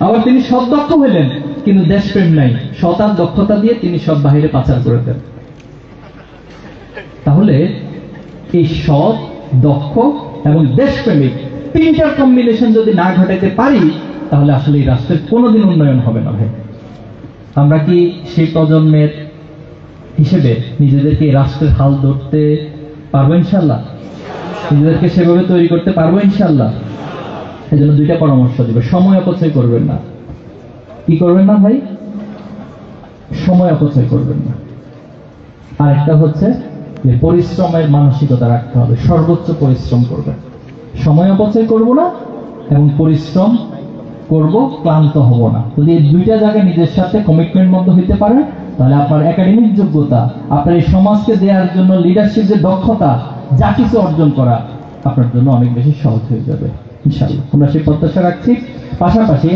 আবার তিনি সৎ দক্ষ হইলেন, কিন্তু দেশপ্রেম নাই, সৎ আর দক্ষতা দিয়ে তিনি সব বাহিরে পাচার করে দেন। তাহলে এই সৎ, দক্ষ এবং দেশপ্রেমিক তিনটার কম্বিনেশন যদি না ঘটাতে পারি, তাহলে আসলে এই রাষ্ট্রের কোনোদিন উন্নয়ন হবে না ভাই। আমরা কি সেই প্রজন্মের হিসেবে নিজেদেরকে এই রাষ্ট্রের হাল ধরতে পারবো ইনশাল্লাহ? নিজেদেরকে সেভাবে তৈরি করতে পারবো ইনশাল্লাহ? এই জন্য দুইটা পরামর্শ দিব। সময় অপচয় করবেন না। কি করবেন না ভাই? সময় অপচয় করবেন না। আর একটা হচ্ছে যে পরিশ্রমের মানসিকতা রাখতে হবে, সর্বোচ্চ পরিশ্রম করবেন। সময় অপচয় করব না এবং পরিশ্রম করব, ক্লান্ত হব না। যদি এই দুইটা জায়গায় নিজের সাথে কমিটমেন্ট মধ্যে হইতে পারে, তাহলে আপনার একাডেমিক যোগ্যতা, আপনার এই সমাজকে দেওয়ার জন্য লিডারশিপ যে দক্ষতা, যা কিছু অর্জন করা আপনার জন্য অনেক বেশি সহজ হয়ে যাবে ইনশাআল্লাহ। আমরা সেই প্রত্যাশা রাখছি। পাশাপাশি